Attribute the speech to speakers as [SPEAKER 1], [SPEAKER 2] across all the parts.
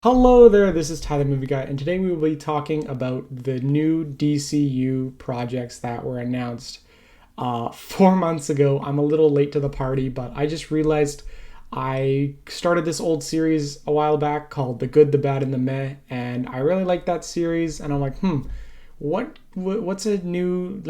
[SPEAKER 1] Hello there, this is Ty the Movie Guy, and today we will be talking about the new DCU projects that were announced 4 months ago. I'm a little late to the party, but I just realized I started this old series a while back called The Good, the Bad, and the Meh, and I really like that series, and I'm like, what's a new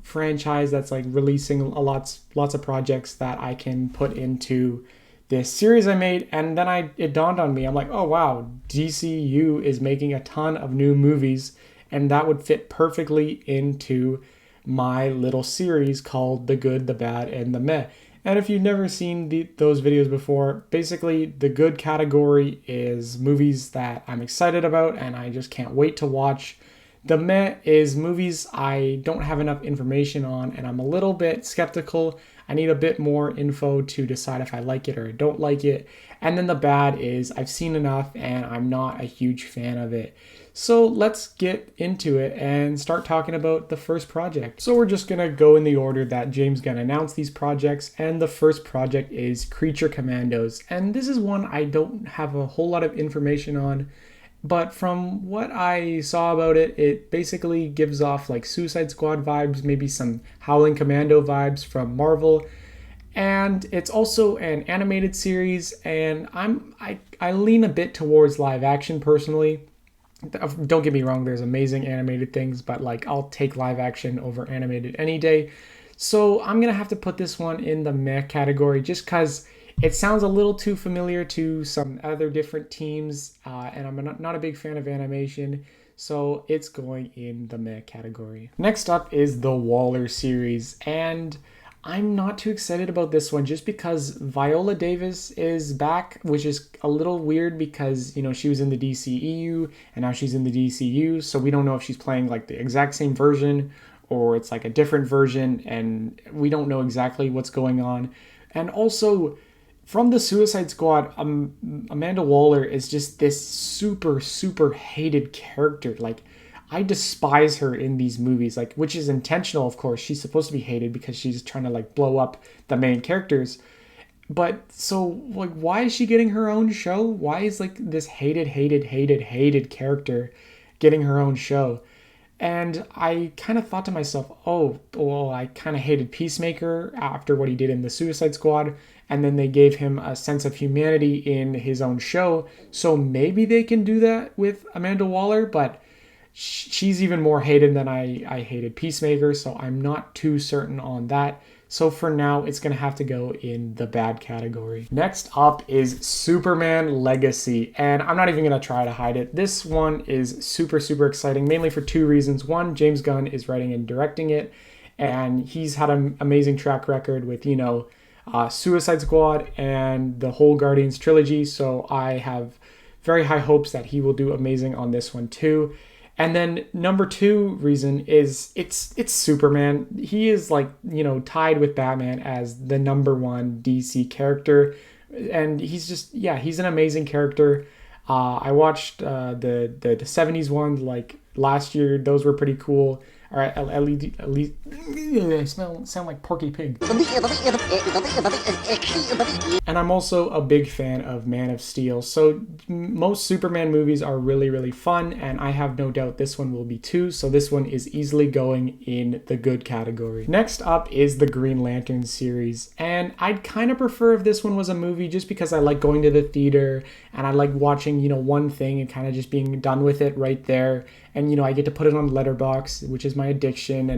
[SPEAKER 1] franchise that's like releasing lots of projects that I can put into this series I made, and then it dawned on me. I'm like, oh wow, DCU is making a ton of new movies, and that would fit perfectly into my little series called The Good, the Bad, and the Meh. And if you've never seen those videos before, basically the good category is movies that I'm excited about and I just can't wait to watch. The Meh is movies I don't have enough information on and I'm a little bit skeptical. I need a bit more info to decide if I like it or I don't like it. And then the bad is I've seen enough and I'm not a huge fan of it. So let's get into it and start talking about the first project. So we're just gonna go in the order that James Gunn announced these projects, and the first project is Creature Commandos. And this is one I don't have a whole lot of information on, but from what I saw about it, it basically gives off like Suicide Squad vibes, maybe some Howling Commando vibes from Marvel. And it's also an animated series, and I lean a bit towards live action personally. Don't get me wrong, there's amazing animated things, but like I'll take live action over animated any day. So I'm gonna have to put this one in the meh category just because it sounds a little too familiar to some other different teams, and I'm not a big fan of animation, so it's going in the meh category. Next up is the Waller series, and I'm not too excited about this one just because Viola Davis is back, which is a little weird because, you know, she was in the DCEU and now she's in the DCU, so we don't know if she's playing like the exact same version or it's like a different version, and we don't know exactly what's going on. And also, from the Suicide Squad, Amanda Waller is just this super hated character. Like, I despise her in these movies, like, which is intentional, of course. She's supposed to be hated because she's trying to like blow up the main characters. But so, like, why is she getting her own show? Why is like this hated character getting her own show? And I kind of thought to myself, oh, well, I kind of hated Peacemaker after what he did in the Suicide Squad. And then they gave him a sense of humanity in his own show. So maybe they can do that with Amanda Waller, but she's even more hated than I hated Peacemaker. So I'm not too certain on that. So for now, it's going to have to go in the bad category. Next up is Superman Legacy, and I'm not even going to try to hide it. This one is super exciting, mainly for two reasons. One, James Gunn is writing and directing it, and he's had an amazing track record with, Suicide Squad and the whole Guardians trilogy, so I have very high hopes that he will do amazing on this one too. And then number two reason is it's Superman. He is like, tied with Batman as the number one DC character. And he's an amazing character. I watched the 70s ones like last year. Those were pretty cool. All right, at least I sound like Porky Pig. And I'm also a big fan of Man of Steel. So most Superman movies are really fun, and I have no doubt this one will be too. So this one is easily going in the good category. Next up is the Green Lantern series, and I'd kind of prefer if this one was a movie just because I like going to the theater and I like watching, one thing and kind of just being done with it right there. And I get to put it on Letterboxd, which is my addiction,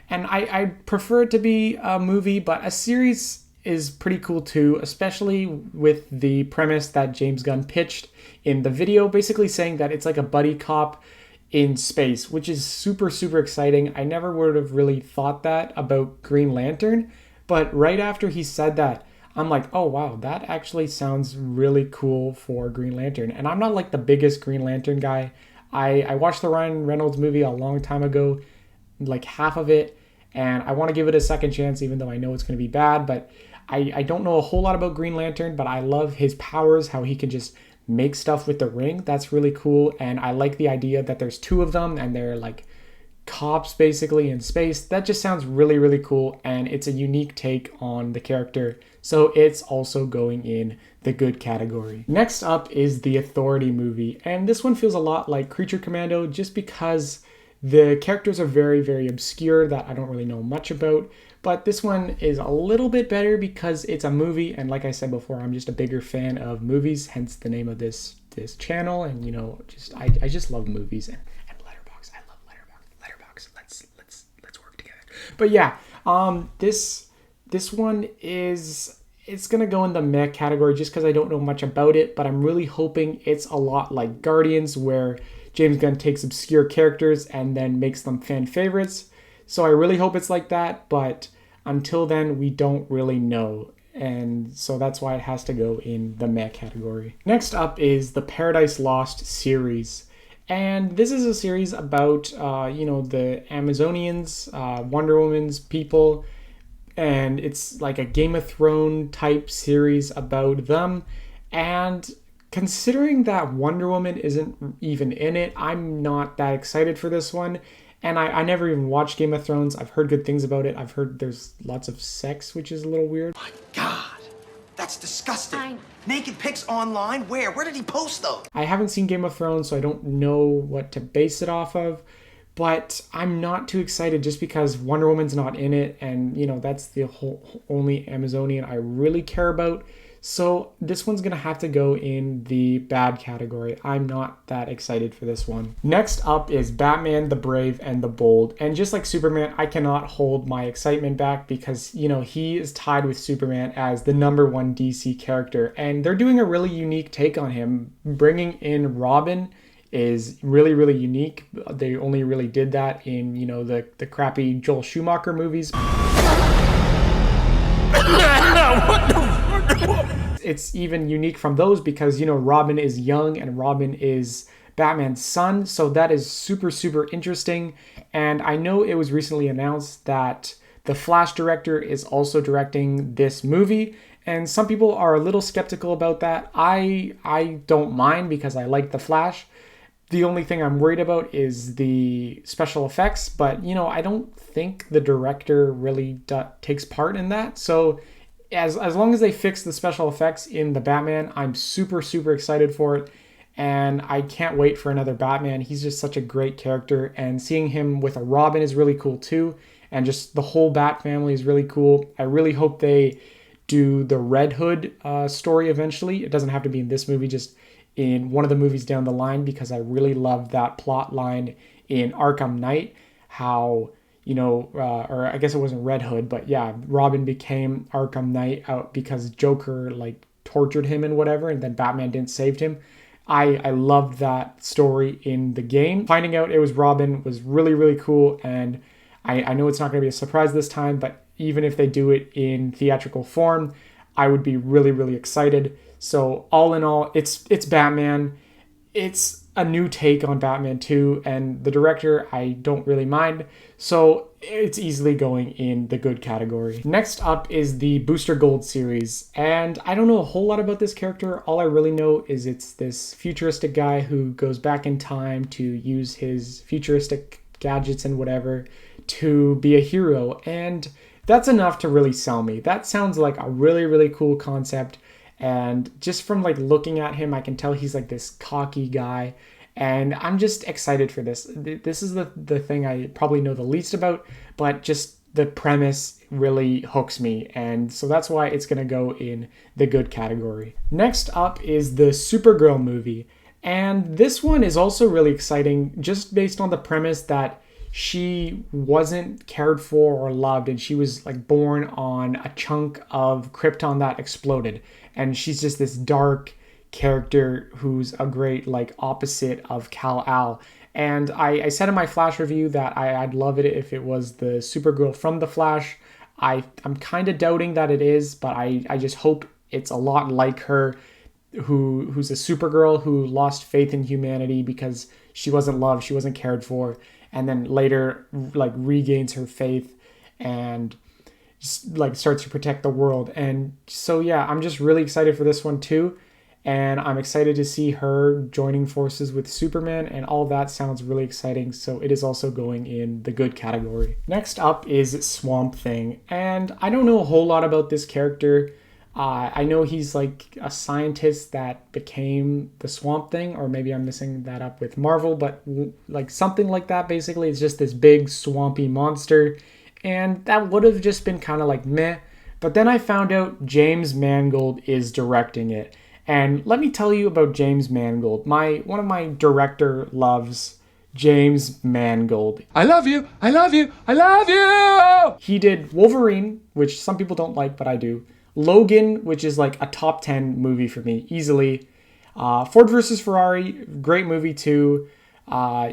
[SPEAKER 1] and I prefer it to be a movie, but a series is pretty cool too, especially with the premise that James Gunn pitched in the video, basically saying that it's like a buddy cop in space, which is super exciting. I never would have really thought that about Green Lantern, but right after he said that, I'm like, oh wow, that actually sounds really cool for Green Lantern. And I'm not like the biggest Green Lantern guy. I watched the Ryan Reynolds movie a long time ago, like half of it, and I want to give it a second chance, even though I know it's going to be bad. But I don't know a whole lot about Green Lantern, but I love his powers, how he can just make stuff with the ring. That's really cool, and I like the idea that there's two of them, and they're like cops basically in space. That just sounds really cool, and it's a unique take on the character. so it's also going in the good category. Next up is the Authority movie, and this one feels a lot like Creature Commando just because the characters are very, very obscure that I don't really know much about, but this one is a little bit better because it's a movie, and like I said before, I'm just a bigger fan of movies, hence the name of this channel. And you know, I just love movies and Letterboxd. I love Letterboxd. Let's work together. But yeah, this one it's gonna go in the meh category just because I don't know much about it, but I'm really hoping it's a lot like Guardians, where James Gunn takes obscure characters and then makes them fan favorites. So I really hope it's like that, but until then, we don't really know. And so that's why it has to go in the meh category. Next up is the Paradise Lost series. And this is a series about, the Amazonians, Wonder Woman's people. And it's like a Game of Thrones type series about them. And considering that Wonder Woman isn't even in it, I'm not that excited for this one. And I never even watched Game of Thrones. I've heard good things about it. I've heard there's lots of sex, which is a little weird.
[SPEAKER 2] My God, that's disgusting. Naked pics online? Where? Where did he post those?
[SPEAKER 1] I haven't seen Game of Thrones, so I don't know what to base it off of. But I'm not too excited just because Wonder Woman's not in it. And, that's the only Amazonian I really care about. So this one's going to have to go in the bad category. I'm not that excited for this one. Next up is Batman, the Brave and the Bold. And just like Superman, I cannot hold my excitement back because, he is tied with Superman as the #1 DC character. And they're doing a really unique take on him. Bringing in Robin is really, really unique. They only really did that in, the crappy Joel Schumacher movies. It's even unique from those because, Robin is young and Robin is Batman's son. So that is super, super interesting. And I know it was recently announced that the Flash director is also directing this movie. And some people are a little skeptical about that. I don't mind because I like the Flash. The only thing I'm worried about is the special effects. But, I don't think the director really takes part in that. So as long as they fix the special effects in the Batman, I'm super, super excited for it. And I can't wait for another Batman. He's just such a great character. And seeing him with a Robin is really cool too. And just the whole Bat family is really cool. I really hope they do the Red Hood story eventually. It doesn't have to be in this movie, just in one of the movies down the line, because I really love that plot line in Arkham Knight. How or I guess it wasn't Red Hood, but yeah, Robin became Arkham Knight out because Joker tortured him and whatever, and then Batman didn't save him. I loved that story in the game. Finding out it was Robin was really, really cool, and I know it's not going to be a surprise this time, but even if they do it in theatrical form, I would be really, really excited. So all in all, it's Batman. It's a new take on Batman 2, and the director I don't really mind, so it's easily going in the good category. Next up is the Booster Gold series, and I don't know a whole lot about this character. All I really know is it's this futuristic guy who goes back in time to use his futuristic gadgets and whatever to be a hero, and that's enough to really sell me. That sounds like a really, really cool concept. And just from looking at him, I can tell he's this cocky guy. And I'm just excited for this. This is the thing I probably know the least about, but just the premise really hooks me. And so that's why it's going to go in the good category. Next up is the Supergirl movie. And this one is also really exciting just based on the premise that she wasn't cared for or loved, and she was born on a chunk of Krypton that exploded. And she's just this dark character who's a great opposite of Kal-El. And I said in my Flash review that I'd love it if it was the Supergirl from the Flash. I'm kind of doubting that it is, but I just hope it's a lot like her, who's a Supergirl who lost faith in humanity because she wasn't loved, she wasn't cared for, and then later regains her faith and starts to protect the world. And so yeah, I'm just really excited for this one too, and I'm excited to see her joining forces with Superman, and all that sounds really exciting. So it is also going in the good category. Next up is Swamp Thing, and I don't know a whole lot about this character. I know he's like a scientist that became the Swamp Thing, or maybe I'm missing that up with Marvel, but like something like that basically. It's just this big swampy monster, and that would have just been kind of like meh. But then I found out James Mangold is directing it. And let me tell you about James Mangold. One of my director loves, James Mangold.
[SPEAKER 3] I love you, I love you, I love you!
[SPEAKER 1] He did Wolverine, which some people don't like, but I do. Logan, which is like a top 10 movie for me, easily. Ford versus Ferrari, great movie too.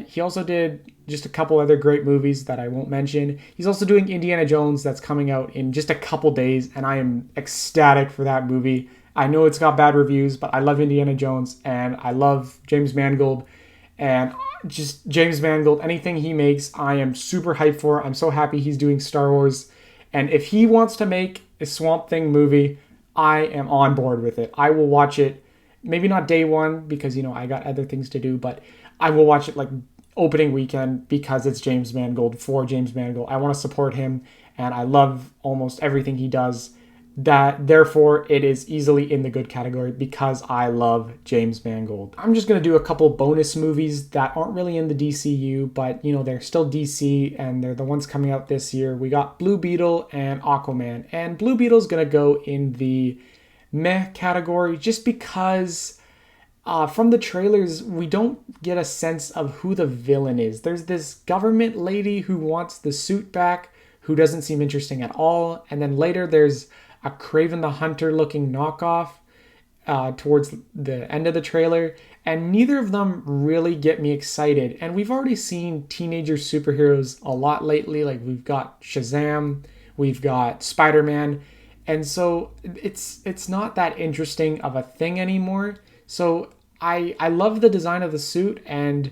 [SPEAKER 1] He also did just a couple other great movies that I won't mention. He's also doing Indiana Jones that's coming out in just a couple days, and I am ecstatic for that movie. I know it's got bad reviews, but I love Indiana Jones, and I love James Mangold. And just James Mangold, anything he makes, I am super hyped for. I'm so happy he's doing Star Wars. And if he wants to make a Swamp Thing movie, I am on board with it. I will watch it, maybe not day one because, I got other things to do, but I will watch it like opening weekend because it's James Mangold, for James Mangold. I want to support him, and I love almost everything he does. Therefore, it is easily in the good category because I love James Mangold. I'm just going to do a couple bonus movies that aren't really in the DCU, but they're still DC, and they're the ones coming out this year. We got Blue Beetle and Aquaman, and Blue Beetle's going to go in the meh category just because from the trailers, we don't get a sense of who the villain is. There's this government lady who wants the suit back, who doesn't seem interesting at all, and then later there's a Kraven the Hunter looking knockoff towards the end of the trailer, and neither of them really get me excited. And we've already seen teenager superheroes a lot lately. Like, we've got Shazam, we've got Spider-Man, and so it's not that interesting of a thing anymore. So I love the design of the suit, and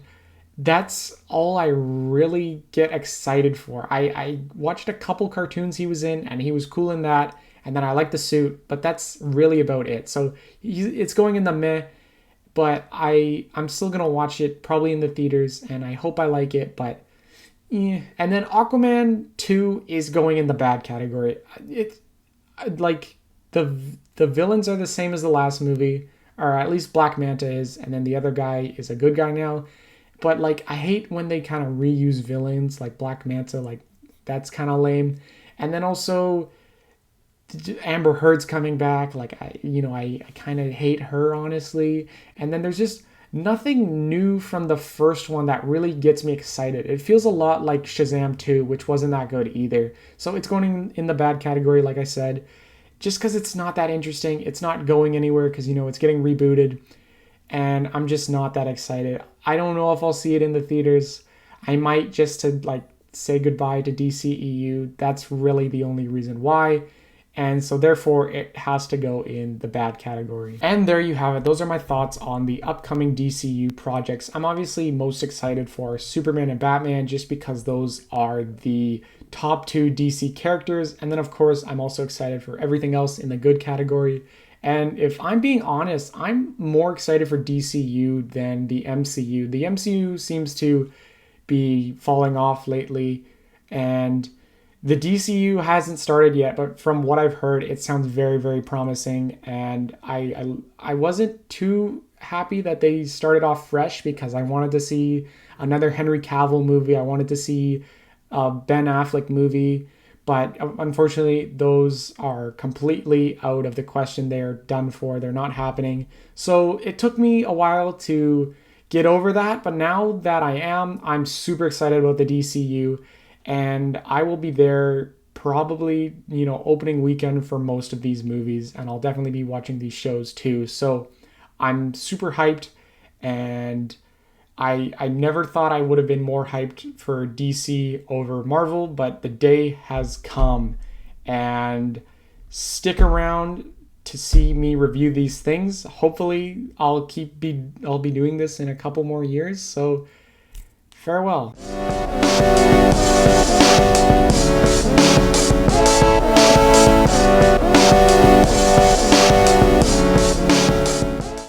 [SPEAKER 1] that's all I really get excited for. I watched a couple cartoons he was in, and he was cool in that. And then I like the suit, but that's really about it. So it's going in the meh, but I'm still going to watch it probably in the theaters, and I hope I like it, but yeah. And then Aquaman 2 is going in the bad category. It's like the villains are the same as the last movie, or at least Black Manta is, and then the other guy is a good guy now. But like, I hate when they kind of reuse villains like Black Manta, like that's kind of lame. And then also Amber Heard's coming back. Like, I kind of hate her, honestly. And then there's just nothing new from the first one that really gets me excited. It feels a lot like Shazam 2, which wasn't that good either. So it's going in the bad category, like I said, just because it's not that interesting. It's not going anywhere because, it's getting rebooted. And I'm just not that excited. I don't know if I'll see it in the theaters. I might just to say goodbye to DCEU. That's really the only reason why. And so therefore it has to go in the bad category. And there you have it. Those are my thoughts on the upcoming DCU projects. I'm obviously most excited for Superman and Batman just because those are the top two DC characters. And then of course, I'm also excited for everything else in the good category. And if I'm being honest, I'm more excited for DCU than the MCU. The MCU seems to be falling off lately, and the DCU hasn't started yet, but from what I've heard, it sounds very, very promising. And I wasn't too happy that they started off fresh because I wanted to see another Henry Cavill movie. I wanted to see a Ben Affleck movie. But unfortunately, those are completely out of the question. They're done for. They're not happening. So it took me a while to get over that. But now that I'm super excited about the DCU. And I will be there probably, opening weekend for most of these movies. And I'll definitely be watching these shows too. So I'm super hyped. And I never thought I would have been more hyped for DC over Marvel. But the day has come. And stick around to see me review these things. Hopefully I'll be doing this in a couple more years. So farewell.